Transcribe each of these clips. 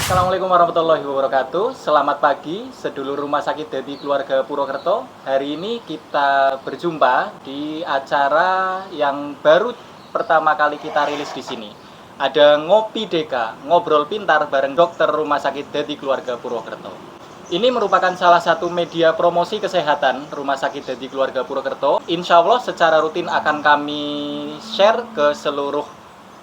Assalamualaikum warahmatullahi wabarakatuh. Selamat pagi, sedulur Rumah Sakit Dadi Keluarga Purwokerto. Hari ini kita berjumpa di acara yang baru pertama kali kita rilis di sini. Ada Ngopi Deka, ngobrol pintar bareng dokter Rumah Sakit Dadi Keluarga Purwokerto. Ini merupakan salah satu media promosi kesehatan Rumah Sakit Dadi Keluarga Purwokerto. Insya Allah secara rutin akan kami share ke seluruh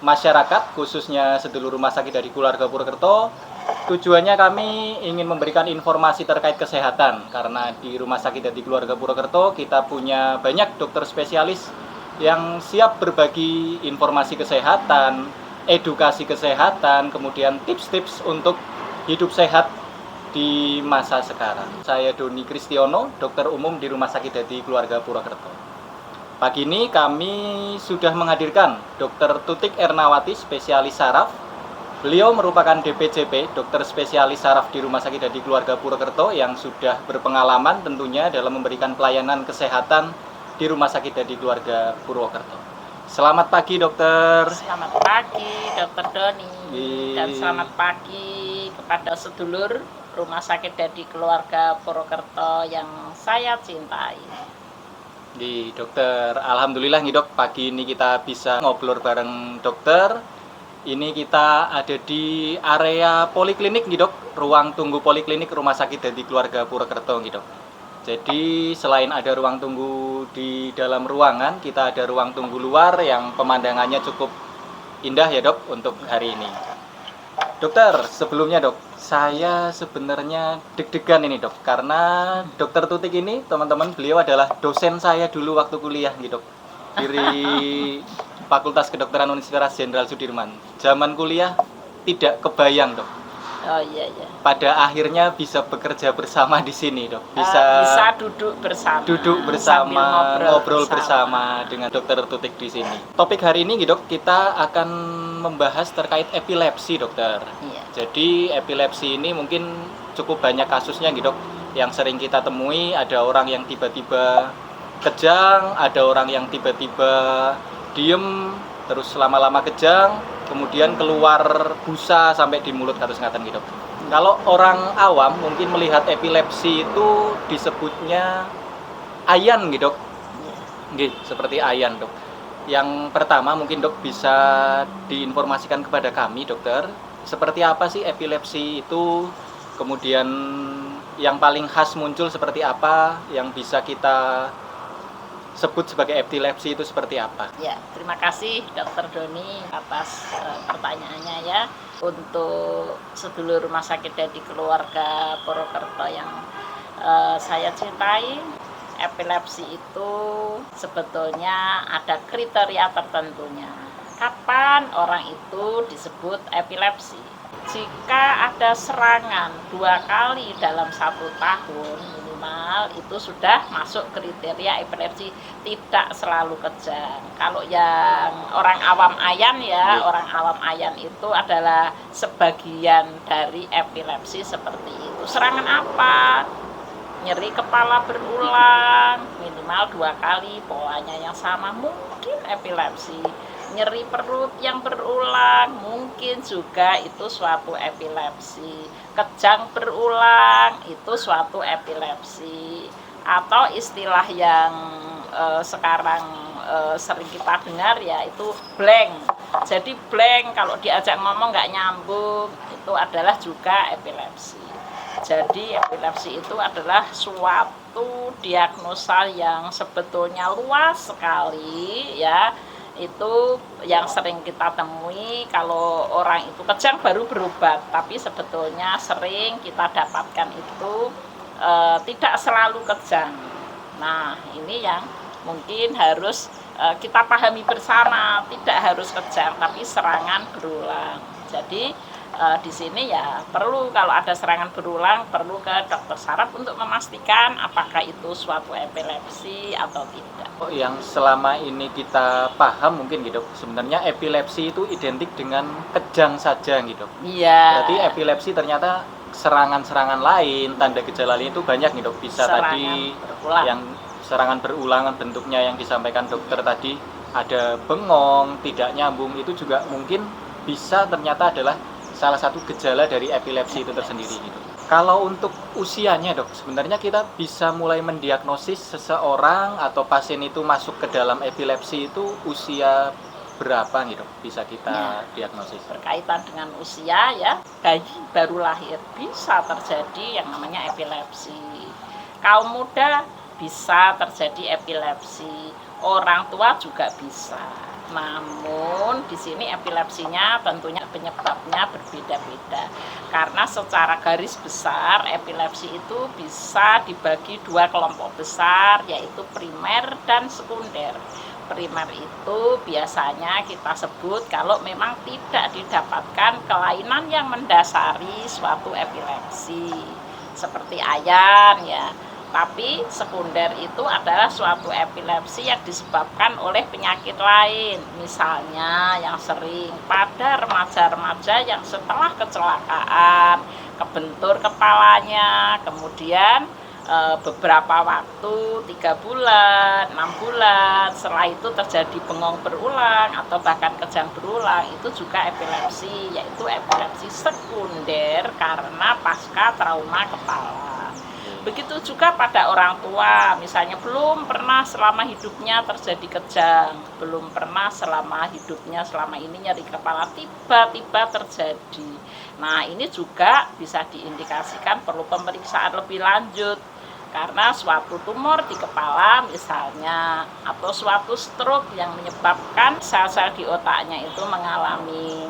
masyarakat, khususnya sedulur Rumah Sakit Dadi Keluarga Purwokerto. Tujuannya kami ingin memberikan informasi terkait kesehatan, karena di Rumah Sakit Dadi Keluarga Purwokerto kita punya banyak dokter spesialis yang siap berbagi informasi kesehatan, edukasi kesehatan, kemudian tips-tips untuk hidup sehat di masa sekarang. Saya Doni Kristiono, dokter umum di Rumah Sakit Dadi Keluarga Purwokerto. Pagi ini kami sudah menghadirkan Dr. Tutik Ernawati, spesialis saraf. Beliau merupakan DPJP, dokter spesialis saraf di Rumah Sakit Dadi Keluarga Purwokerto yang sudah berpengalaman tentunya dalam memberikan pelayanan kesehatan di Rumah Sakit Dadi Keluarga Purwokerto. Selamat pagi, dokter. Selamat pagi, dokter Doni. Dan selamat pagi kepada sedulur Rumah Sakit Dadi Keluarga Purwokerto yang saya cintai. Di dokter, alhamdulillah nih dok, pagi ini kita bisa ngobrol bareng dokter. Ini kita ada di area poliklinik nih dok, ruang tunggu poliklinik Rumah Sakit Dadi Keluarga Purwokerto nih dok. Jadi selain ada ruang tunggu di dalam ruangan, kita ada ruang tunggu luar yang pemandangannya cukup indah ya dok untuk hari ini. Dokter, sebelumnya dok, saya sebenarnya deg-degan ini dok, karena dokter Tutik ini teman-teman, beliau adalah dosen saya dulu waktu kuliah nih dok, dari Fakultas Kedokteran Universitas Jenderal Sudirman. Zaman kuliah tidak kebayang dok. Oh iya iya. Pada akhirnya bisa bekerja bersama di sini dok. Bisa duduk bersama. Duduk bersama, ngobrol bersama dengan dokter Tutik di sini. Topik hari ini dok, kita akan membahas terkait epilepsi dokter. Iya. Jadi epilepsi ini mungkin cukup banyak kasusnya dok. Yang sering kita temui ada orang yang tiba-tiba kejang, ada orang yang tiba-tiba diem, terus lama-lama kejang, kemudian keluar busa sampai di mulut kados ngaten gitu. Kalau orang awam mungkin melihat epilepsi itu disebutnya ayan gitu dok. Nggih, seperti ayan dok. Yang pertama mungkin dok bisa diinformasikan kepada kami dokter, seperti apa sih epilepsi itu, kemudian yang paling khas muncul seperti apa, yang bisa kita sebut sebagai epilepsi itu seperti apa? Ya, terima kasih dokter Doni atas pertanyaannya ya. Untuk sedulur Rumah Sakit Dadi Keluarga Purwokerto yang saya cintai, epilepsi itu sebetulnya ada kriteria tertentunya. Kapan orang itu disebut epilepsi? Jika ada serangan 2 kali dalam 1 tahun minimal, itu sudah masuk kriteria epilepsi, tidak selalu kejang. Kalau yang orang awam ayan ya, orang awam ayan itu adalah sebagian dari epilepsi seperti itu. Serangan apa? Nyeri kepala berulang minimal 2 kali, polanya yang sama, mungkin epilepsi. Nyeri perut yang berulang mungkin juga itu suatu epilepsi. Kejang berulang itu suatu epilepsi. Atau istilah yang sekarang sering kita dengar yaitu blank. Jadi blank, kalau diajak ngomong nggak nyambung, itu adalah juga epilepsi. Jadi epilepsi itu adalah suatu diagnosa yang sebetulnya luas sekali ya. Itu yang sering kita temui. Kalau orang itu kejang baru berobat, tapi sebetulnya sering kita dapatkan itu tidak selalu kejang. Nah, ini yang mungkin harus kita pahami bersama, tidak harus kejang tapi serangan berulang. Jadi di sini ya perlu, kalau ada serangan berulang perlu ke dokter saraf untuk memastikan apakah itu suatu epilepsi atau tidak. Yang selama ini kita paham mungkin gitu, sebenarnya epilepsi itu identik dengan kejang saja gitu. Iya. Berarti epilepsi ternyata serangan-serangan lain, tanda gejala lain itu banyak gitu. Bisa serangan tadi berulang. Yang serangan berulangan bentuknya yang disampaikan dokter tadi, ada bengong, tidak nyambung, itu juga mungkin bisa ternyata adalah salah satu gejala dari epilepsi itu tersendiri gitu. Kalau untuk usianya dok, sebenarnya kita bisa mulai mendiagnosis seseorang atau pasien itu masuk ke dalam epilepsi itu usia berapa gitu bisa kita diagnosis? Berkaitan dengan usia ya, bayi baru lahir bisa terjadi yang namanya epilepsi. Kaum muda bisa terjadi epilepsi, orang tua juga bisa. Namun di sini epilepsinya tentunya penyebabnya berbeda-beda. Karena secara garis besar epilepsi itu bisa dibagi dua kelompok besar, yaitu primer dan sekunder. Primer itu biasanya kita sebut kalau memang tidak didapatkan kelainan yang mendasari suatu epilepsi seperti ayan ya. Tapi sekunder itu adalah suatu epilepsi yang disebabkan oleh penyakit lain. Misalnya yang sering pada remaja-remaja yang setelah kecelakaan kebentur kepalanya, kemudian beberapa waktu 3 bulan, 6 bulan, setelah itu terjadi bengong berulang atau bahkan kejang berulang, itu juga epilepsi, yaitu epilepsi sekunder karena pasca trauma kepala. Begitu juga pada orang tua, misalnya belum pernah selama hidupnya terjadi kejang, belum pernah selama hidupnya selama ini nyeri kepala, tiba-tiba terjadi. Nah, ini juga bisa diindikasikan perlu pemeriksaan lebih lanjut. Karena suatu tumor di kepala misalnya, atau suatu stroke yang menyebabkan sel-sel di otaknya itu mengalami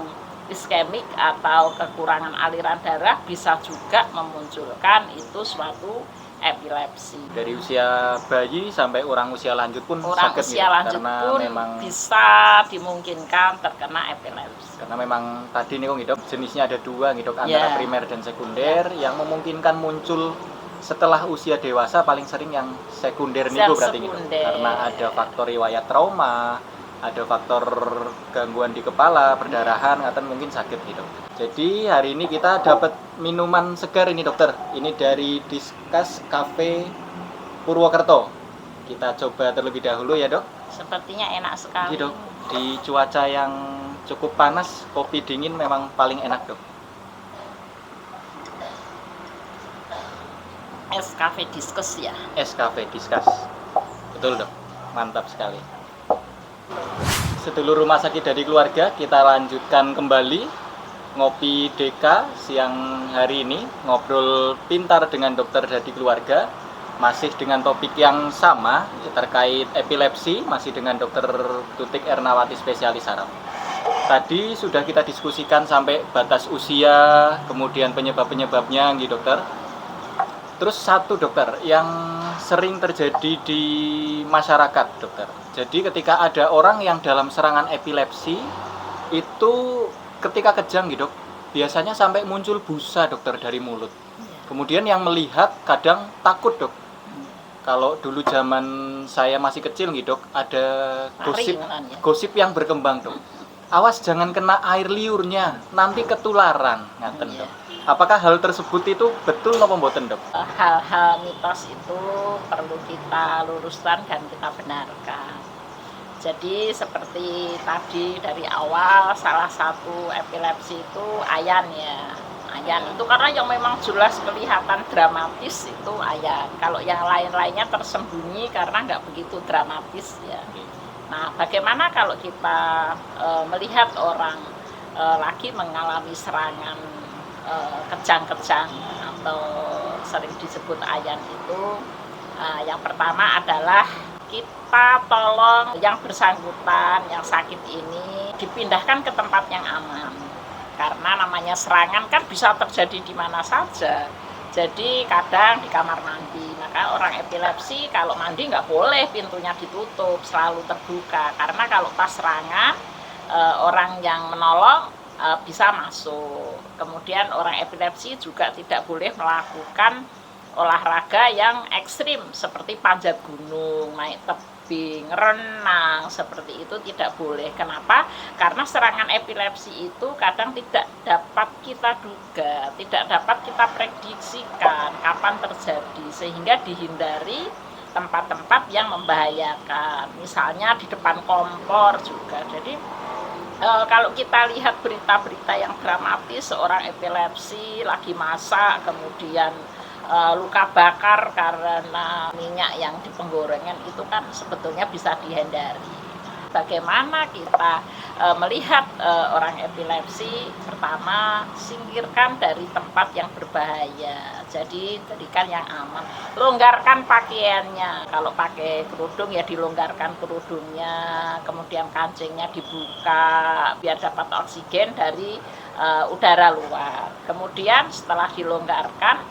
iskemik atau kekurangan aliran darah, bisa juga memunculkan itu suatu epilepsi. Dari usia bayi sampai orang usia lanjut pun orang sakit usia gitu, lanjut karena pun memang bisa dimungkinkan terkena epilepsi. karena memang tadi nih Dok, jenisnya ada dua nih Dok, antara primer dan sekunder yang memungkinkan muncul setelah usia dewasa, paling sering yang sekunder nih berarti gitu. Karena ada faktor riwayat trauma, ada faktor gangguan di kepala, perdarahan, atau mungkin sakit gitu. Jadi hari ini kita dapat minuman segar ini dokter. Ini dari Discuss Cafe Purwokerto. Kita coba terlebih dahulu ya dok. Sepertinya enak sekali. Dok, di cuaca yang cukup panas, kopi dingin memang paling enak dok. Es Cafe Discuss ya? Es Cafe Discuss. Betul dok, mantap sekali. Sedulur rumah sakit dari keluarga, kita lanjutkan kembali ngopi DK siang hari ini, ngobrol pintar dengan dokter dari keluarga, masih dengan topik yang sama terkait epilepsi, masih dengan dokter Tutik Ernawati spesialis saraf. Tadi sudah kita diskusikan sampai batas usia, kemudian penyebab-penyebabnya gitu dokter. Terus satu dokter yang sering terjadi di masyarakat dokter. Jadi ketika ada orang yang dalam serangan epilepsi itu ketika kejang gitu dok, biasanya sampai muncul busa dokter dari mulut. Kemudian yang melihat kadang takut dok. Kalau dulu zaman saya masih kecil gitu dok, ada gosip yang berkembang dok. Awas jangan kena air liurnya, nanti ketularan, ngaten dok. Apakah hal tersebut itu betul atau mboten dok? Hal-hal mitos itu perlu kita luruskan dan kita benarkan. Jadi seperti tadi dari awal, salah satu epilepsi itu ayan ya. Ayan itu karena yang memang jelas kelihatan dramatis itu ayan. Kalau yang lain-lainnya tersembunyi karena nggak begitu dramatis ya. Nah, bagaimana kalau kita melihat orang lagi mengalami serangan kejang-kejang atau sering disebut ayan itu, yang pertama adalah kita tolong yang bersangkutan, yang sakit ini dipindahkan ke tempat yang aman. Karena namanya serangan kan bisa terjadi di mana saja. Jadi kadang di kamar mandi, maka orang epilepsi kalau mandi nggak boleh pintunya ditutup, selalu terbuka. Karena kalau pas serangan, orang yang menolong bisa masuk. Kemudian orang epilepsi juga tidak boleh melakukan olahraga yang ekstrim seperti panjat gunung, naik tebing, renang, seperti itu tidak boleh. Kenapa? Karena serangan epilepsi itu kadang tidak dapat kita duga, tidak dapat kita prediksikan kapan terjadi, sehingga dihindari tempat-tempat yang membahayakan, misalnya di depan kompor juga. Jadi Kalau kita lihat berita-berita yang dramatis, seorang epilepsi lagi masak, kemudian luka bakar karena minyak yang di penggorengan, itu kan sebetulnya bisa dihindari. Bagaimana kita melihat orang epilepsi? Pertama, singkirkan dari tempat yang berbahaya. Jadi jadikan yang aman. Longgarkan pakaiannya. Kalau pakai kerudung ya dilonggarkan kerudungnya, kemudian kancingnya dibuka biar dapat oksigen dari udara luar. Kemudian setelah dilonggarkan,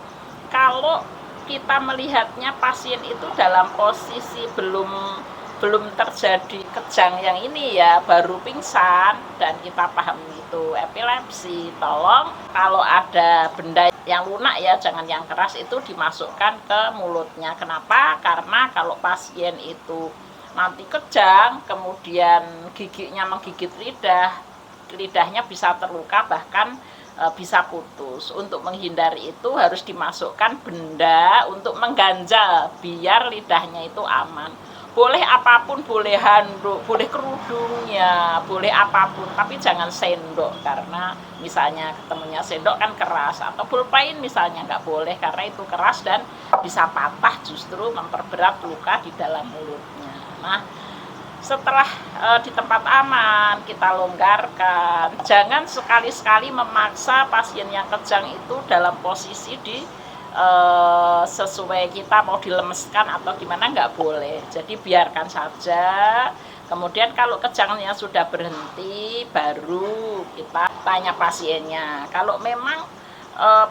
kalau kita melihatnya pasien itu dalam posisi belum terjadi kejang yang ini ya, baru pingsan dan kita paham itu epilepsi, tolong kalau ada benda yang lunak ya, jangan yang keras, itu dimasukkan ke mulutnya. Kenapa? Karena kalau pasien itu nanti kejang, kemudian giginya menggigit lidahnya bisa terluka, bahkan bisa putus. Untuk menghindari itu harus dimasukkan benda untuk mengganjal biar lidahnya itu aman. Boleh apapun, boleh handuk, boleh kerudungnya, boleh apapun, tapi jangan sendok, karena misalnya ketemunya sendok kan keras, atau pulpen misalnya nggak boleh karena itu keras dan bisa patah, justru memperberat luka di dalam mulutnya. Nah, setelah di tempat aman kita longgarkan, jangan sekali-sekali memaksa pasien yang kejang itu dalam posisi sesuai kita mau dilemeskan atau gimana, nggak boleh. Jadi biarkan saja. Kemudian kalau kejangnya sudah berhenti, baru kita tanya pasiennya. Kalau memang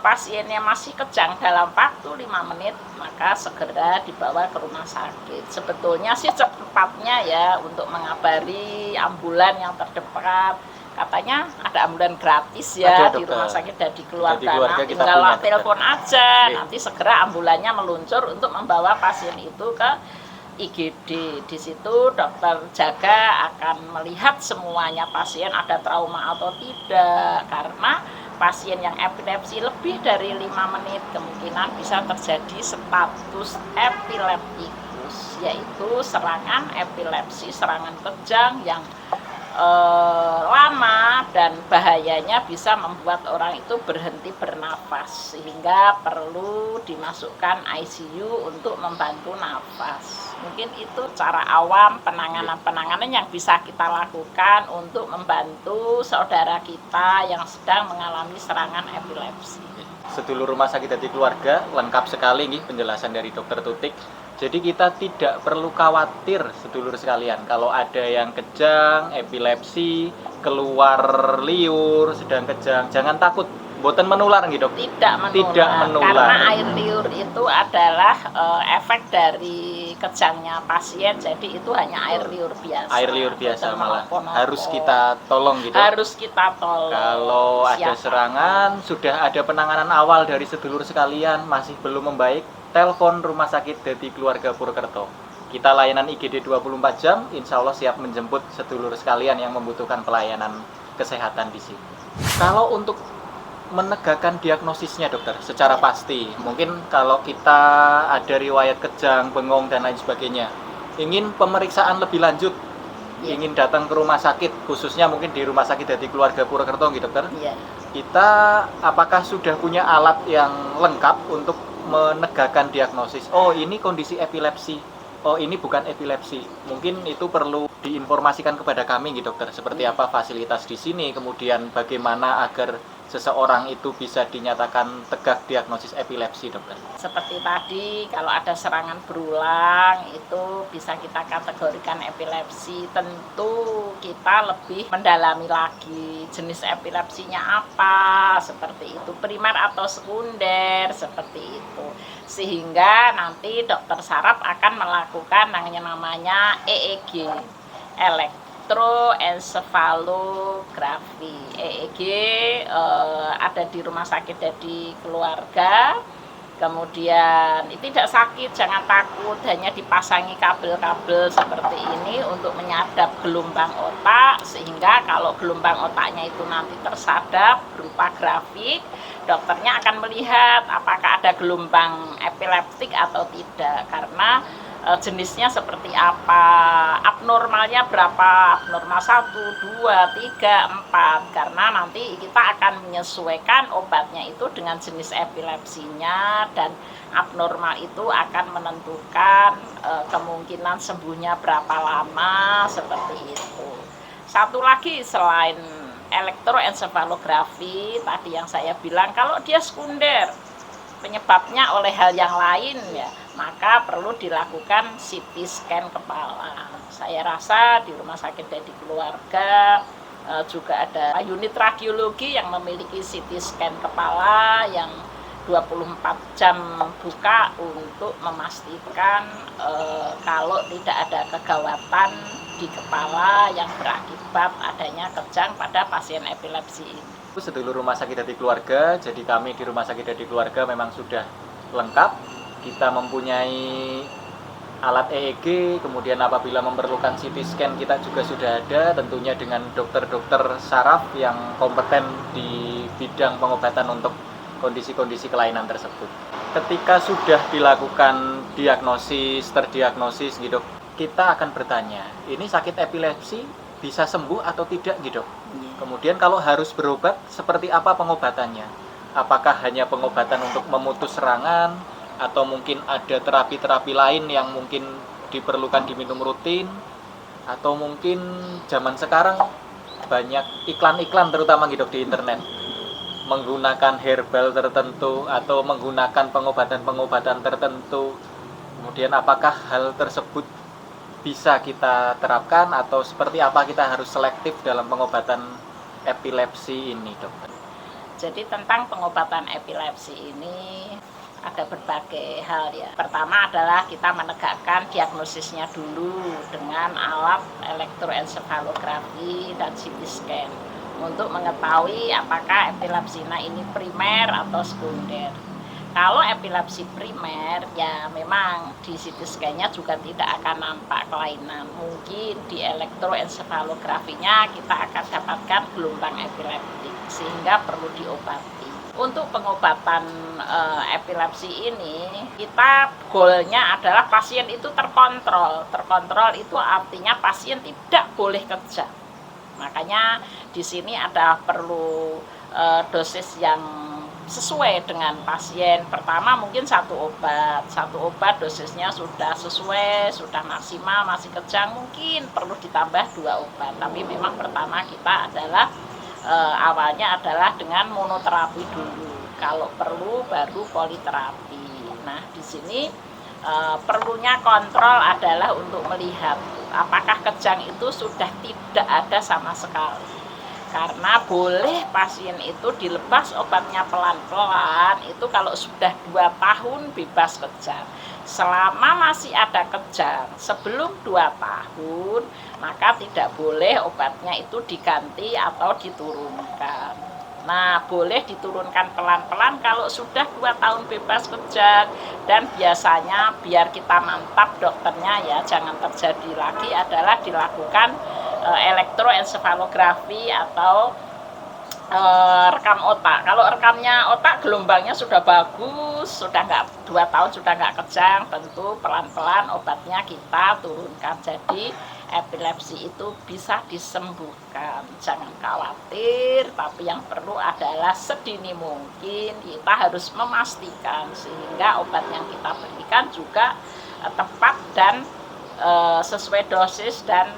pasiennya masih kejang dalam waktu 5 menit, maka segera dibawa ke rumah sakit. Sebetulnya sih cepatnya ya untuk mengabari ambulan yang terdekat. Katanya ada ambulan gratis ya di rumah sakit Dadi Keluarga. Nah, tinggal telepon aja, nanti segera ambulannya meluncur untuk membawa pasien itu ke IGD. Di situ dokter jaga akan melihat semuanya pasien ada trauma atau tidak, karena pasien yang epilepsi lebih dari 5 menit kemungkinan bisa terjadi status epileptikus, yaitu serangan epilepsi, serangan kejang yang lama dan bahayanya bisa membuat orang itu berhenti bernafas, sehingga perlu dimasukkan ICU untuk membantu nafas. Mungkin itu cara awam penanganan yang bisa kita lakukan untuk membantu saudara kita yang sedang mengalami serangan epilepsi. Sedulur Rumah Sakit Dadi Keluarga, lengkap sekali nih penjelasan dari Dokter Tutik. Jadi kita tidak perlu khawatir, sedulur sekalian, kalau ada yang kejang, epilepsi, keluar liur, sedang kejang, jangan takut, boten menular gitu, Dok. Tidak menular. Karena air liur itu adalah efek dari kejangnya pasien, jadi itu hanya air liur biasa. Air liur biasa malah harus kita tolong gitu. Harus kita tolong. Kalau ada serangan, sudah ada penanganan awal dari sedulur sekalian, masih belum membaik, telepon Rumah Sakit Dadi Keluarga Purwokerto. Kita layanan IGD 24 jam, insya Allah siap menjemput sedulur sekalian yang membutuhkan pelayanan kesehatan di sini. Kalau untuk menegakkan diagnosisnya, dokter, secara pasti, mungkin kalau kita ada riwayat kejang, bengong, dan lain sebagainya, ingin pemeriksaan lebih lanjut, ingin datang ke rumah sakit, khususnya mungkin di Rumah Sakit Dadi Keluarga Purwokerto, gitu, dokter. Kita apakah sudah punya alat yang lengkap untuk menegakkan diagnosis, oh ini kondisi epilepsi, oh ini bukan epilepsi. Mungkin itu perlu diinformasikan kepada kami gitu, dokter, seperti apa fasilitas di sini, kemudian bagaimana agar seseorang itu bisa dinyatakan tegak diagnosis epilepsi, dokter. Seperti tadi, kalau ada serangan berulang itu bisa kita kategorikan epilepsi. Tentu kita lebih mendalami lagi jenis epilepsinya apa, seperti itu, primer atau sekunder, seperti itu. Sehingga nanti dokter saraf akan melakukan namanya EEG, elektroencephalografi. EEG ada di Rumah Sakit Dadi Keluarga. Kemudian itu tidak sakit, jangan takut, hanya dipasangi kabel-kabel seperti ini untuk menyadap gelombang otak, sehingga kalau gelombang otaknya itu nanti tersadap berupa grafik, dokternya akan melihat apakah ada gelombang epileptik atau tidak. Karena jenisnya seperti apa, abnormalnya berapa, abnormal 1, 2, 3, 4, karena nanti kita akan menyesuaikan obatnya itu dengan jenis epilepsinya, dan abnormal itu akan menentukan kemungkinan sembuhnya berapa lama, seperti itu. Satu lagi selain elektroensefalografi tadi yang saya bilang, kalau dia sekunder penyebabnya oleh hal yang lain ya, maka perlu dilakukan CT scan kepala. Saya rasa di rumah sakit Dadi Keluarga juga ada unit radiologi yang memiliki CT scan kepala yang 24 jam buka untuk memastikan kalau tidak ada kegawatan di kepala yang berakibat adanya kejang pada pasien epilepsi ini. Sedulur Rumah Sakit Dadi Keluarga, jadi kami di Rumah Sakit Dadi Keluarga memang sudah lengkap. Kita mempunyai alat EEG, kemudian apabila memerlukan CT scan kita juga sudah ada, tentunya dengan dokter-dokter saraf yang kompeten di bidang pengobatan untuk kondisi-kondisi kelainan tersebut. Ketika sudah dilakukan terdiagnosis gitu, kita akan bertanya, ini sakit epilepsi bisa sembuh atau tidak gitu. Kemudian kalau harus berobat, seperti apa pengobatannya? Apakah hanya pengobatan untuk memutus serangan, atau mungkin ada terapi-terapi lain yang mungkin diperlukan diminum rutin, atau mungkin zaman sekarang banyak iklan-iklan terutama gitu di internet, menggunakan herbal tertentu atau menggunakan pengobatan-pengobatan tertentu. Kemudian apakah hal tersebut bisa kita terapkan, atau seperti apa kita harus selektif dalam pengobatan epilepsi ini, dokter? Jadi tentang pengobatan epilepsi ini ada berbagai hal ya. Pertama adalah kita menegakkan diagnosisnya dulu dengan alat elektroensefalografi dan CT scan untuk mengetahui apakah epilepsi ini primer atau sekunder. Kalau epilepsi primer ya memang di CT scan-nya juga tidak akan nampak kelainan. Mungkin di elektroensefalografinya kita akan dapatkan gelombang epileptik sehingga perlu diobati. Untuk pengobatan epilepsi ini, kita goalnya adalah pasien itu terkontrol. Terkontrol itu artinya pasien tidak boleh kejang. Makanya di sini ada perlu dosis yang sesuai dengan pasien. Pertama mungkin satu obat dosisnya sudah sesuai, sudah maksimal, masih kejang, mungkin perlu ditambah 2 obat. Tapi memang pertama kita adalah awalnya adalah dengan monoterapi dulu. Kalau perlu baru politerapi. Nah di sini perlunya kontrol adalah untuk melihat apakah kejang itu sudah tidak ada sama sekali. Karena boleh pasien itu dilepas obatnya pelan-pelan, itu kalau sudah 2 tahun bebas kejang. Selama masih ada kejang sebelum 2 tahun, maka tidak boleh obatnya itu diganti atau diturunkan. Nah, boleh diturunkan pelan-pelan kalau sudah 2 tahun bebas kejang. Dan biasanya biar kita mantap dokternya ya, jangan terjadi lagi, adalah dilakukan elektroensefalografi atau rekam otak. Kalau rekamnya otak gelombangnya sudah bagus, sudah nggak 2 tahun sudah nggak kejang, tentu pelan-pelan obatnya kita turunkan. Jadi epilepsi itu bisa disembuhkan, jangan khawatir. Tapi yang perlu adalah sedini mungkin kita harus memastikan sehingga obat yang kita berikan juga tepat dan sesuai dosis dan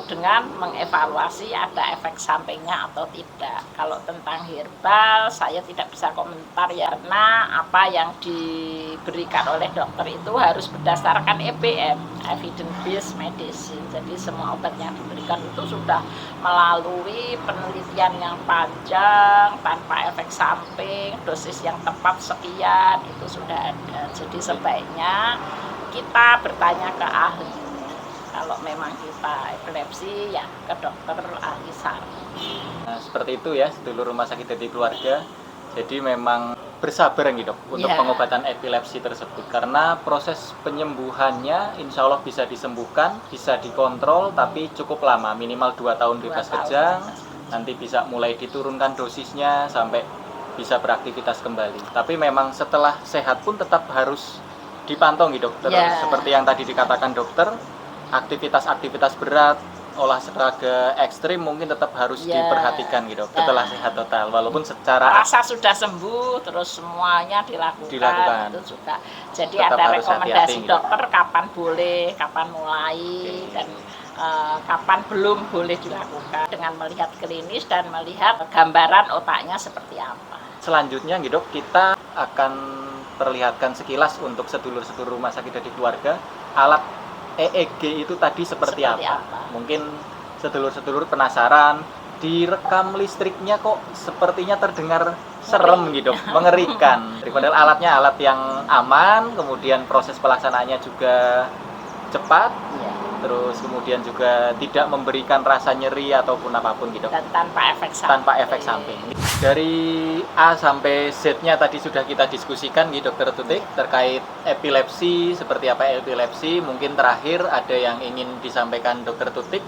dengan mengevaluasi ada efek sampingnya atau tidak. Kalau tentang herbal saya tidak bisa komentar ya, karena apa yang diberikan oleh dokter itu harus berdasarkan EBM, evidence based medicine. Jadi semua obat yang diberikan itu sudah melalui penelitian yang panjang tanpa efek samping, dosis yang tepat sekian itu sudah ada. Jadi sebaiknya kita bertanya ke ahli. Kalau memang kita epilepsi ya ke dokter ahli saraf. Nah, seperti itu ya, sedulur Rumah Sakit Dadi Keluarga. Jadi memang bersabar gitu untuk pengobatan epilepsi tersebut, karena proses penyembuhannya insya Allah bisa disembuhkan, bisa dikontrol, tapi cukup lama, minimal 2 tahun bebas kejang. Nanti bisa mulai diturunkan dosisnya sampai bisa beraktivitas kembali. Tapi memang setelah sehat pun tetap harus dipantau gitu dokter. Ya. Seperti yang tadi dikatakan dokter, aktivitas-aktivitas berat, olahraga ekstrim mungkin tetap harus Ya. diperhatikan gitu setelah sehat total, walaupun secara rasa sudah sembuh terus semuanya dilakukan. Itu juga jadi tetap ada harus rekomendasi hati-hati, gitu. dokter kapan boleh, kapan mulai, dan kapan belum boleh dilakukan dengan melihat klinis dan melihat gambaran otaknya seperti apa. Selanjutnya gitu kita akan perlihatkan sekilas untuk sedulur-sedulur rumah sakit dari keluarga alat EEG itu tadi seperti apa. Mungkin sedulur-sedulur penasaran, direkam listriknya kok sepertinya terdengar serem gitu, mengerikan. Padahal alatnya alat yang aman, kemudian proses pelaksanaannya juga cepat, terus kemudian juga tidak memberikan rasa nyeri ataupun apapun gitu. Dan tanpa efek samping. Dari A sampai Z-nya tadi sudah kita diskusikan di Dokter Tutik terkait epilepsi, seperti apa epilepsi. Mungkin terakhir ada yang ingin disampaikan Dokter Tutik.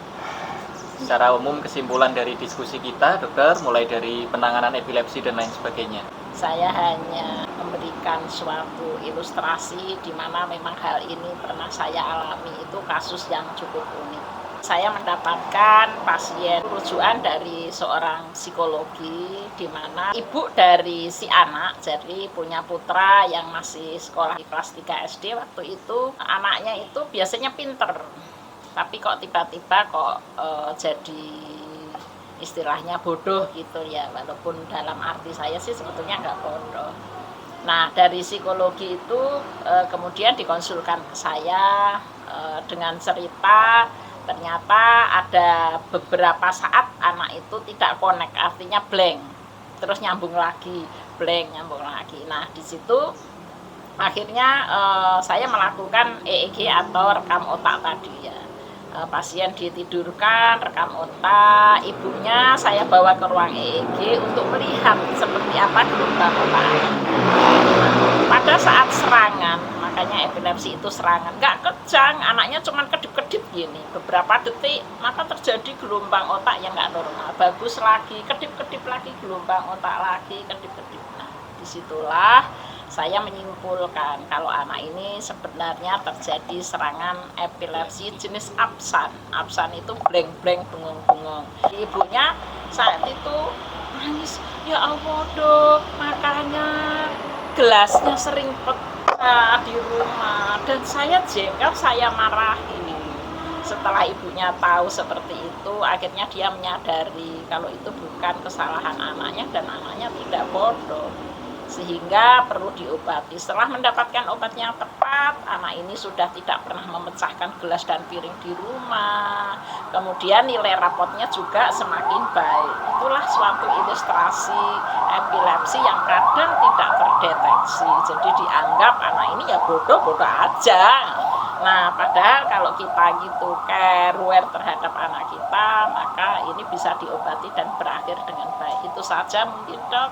Secara umum kesimpulan dari diskusi kita, dokter, mulai dari penanganan epilepsi dan lain sebagainya. Saya hanya memberikan suatu ilustrasi di mana memang hal ini pernah saya alami, itu kasus yang cukup unik. Saya mendapatkan pasien rujukan dari seorang psikologi di mana ibu dari si anak, jadi punya putra yang masih sekolah di kelas 3 SD waktu itu. Anaknya itu biasanya pinter, tapi kok tiba-tiba kok jadi istilahnya bodoh gitu ya, walaupun dalam arti saya sih sebetulnya nggak bodoh. Nah, dari psikologi itu kemudian dikonsulkan ke saya dengan cerita ternyata ada beberapa saat anak itu tidak connect, artinya blank, terus nyambung lagi, blank, nyambung lagi. Nah, di situ akhirnya saya melakukan EEG atau rekam otak tadi ya. Pasien ditidurkan, rekam otak, ibunya saya bawa ke ruang EEG untuk melihat seperti apa gelombang otak. Pada saat serangan, makanya epilepsi itu serangan, nggak kejang, anaknya cuma kedip-kedip gini, beberapa detik, maka terjadi gelombang otak yang nggak normal, bagus lagi, kedip-kedip lagi, gelombang otak lagi, kedip-kedip. Nah, disitulah saya menyimpulkan kalau anak ini sebenarnya terjadi serangan epilepsi jenis absan. Absan itu blank-blank, bengong-bengong. Ibunya saat itu nangis, ya Allah dok, makanya gelasnya sering pecah di rumah, dan saya jengkel, saya marahi. Setelah ibunya tahu seperti itu, akhirnya dia menyadari kalau itu bukan kesalahan anaknya dan anaknya tidak bodoh, sehingga perlu diobati. Setelah mendapatkan obat yang tepat, anak ini sudah tidak pernah memecahkan gelas dan piring di rumah. Kemudian nilai rapotnya juga semakin baik. Itulah suatu ilustrasi epilepsi yang kadang tidak terdeteksi. Jadi dianggap anak ini ya bodoh-bodoh aja. Nah, padahal kalau kita gitu care terhadap anak kita, maka ini bisa diobati dan berakhir dengan baik. Itu saja mungkin dok.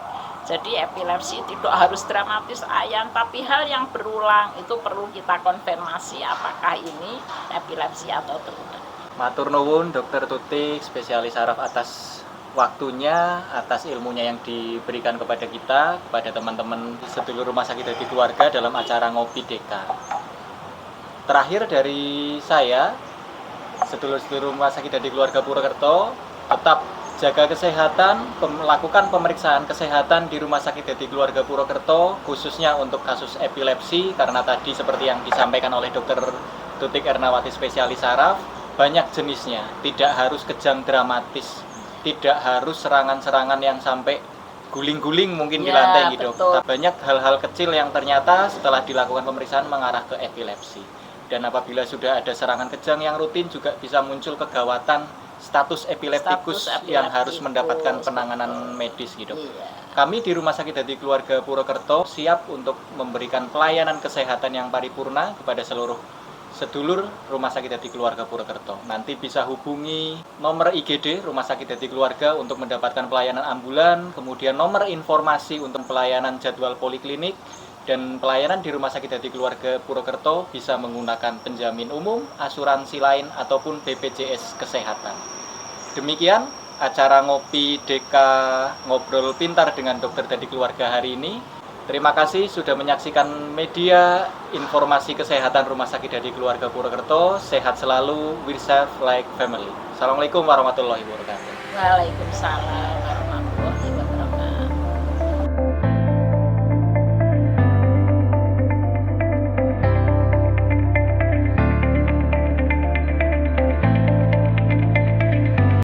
Jadi epilepsi tidak harus dramatis ayam, tapi hal yang berulang itu perlu kita konfirmasi apakah ini epilepsi atau tidak. Matur nuwun Dokter Tutik, spesialis saraf, atas waktunya, atas ilmunya yang diberikan kepada kita, kepada teman-teman sedulur rumah sakit dari keluarga dalam acara Ngopi Deka. Terakhir dari saya, sedulur-sedulur rumah sakit dari keluarga Purwokerto, tetap jaga kesehatan, melakukan pemeriksaan kesehatan di rumah sakit dari keluarga Purwokerto, khususnya untuk kasus epilepsi, karena tadi seperti yang disampaikan oleh Dokter Tutik Ernawati, spesialis saraf, banyak jenisnya, tidak harus kejang dramatis, tidak harus serangan-serangan yang sampai guling-guling mungkin di lantai gitu. Banyak hal-hal kecil yang ternyata setelah dilakukan pemeriksaan mengarah ke epilepsi. Dan apabila sudah ada serangan kejang yang rutin, juga bisa muncul kegawatan status epileptikus yang harus mendapatkan penanganan medis gitu. Kami di Rumah Sakit Hati Keluarga Purwokerto siap untuk memberikan pelayanan kesehatan yang paripurna kepada seluruh sedulur Rumah Sakit Hati Keluarga Purwokerto. Nanti bisa hubungi nomor IGD Rumah Sakit Hati Keluarga untuk mendapatkan pelayanan ambulan, kemudian nomor informasi untuk pelayanan jadwal poliklinik, dan pelayanan di Rumah Sakit Hati Keluarga Purwokerto bisa menggunakan penjamin umum, asuransi lain, ataupun BPJS Kesehatan. Demikian acara Ngopi Deka Ngobrol Pintar dengan Dokter Hati Keluarga hari ini. Terima kasih sudah menyaksikan media informasi kesehatan Rumah Sakit Dadi Keluarga Purwokerto. Sehat selalu, we serve like family. Assalamualaikum warahmatullahi wabarakatuh. Waalaikumsalam.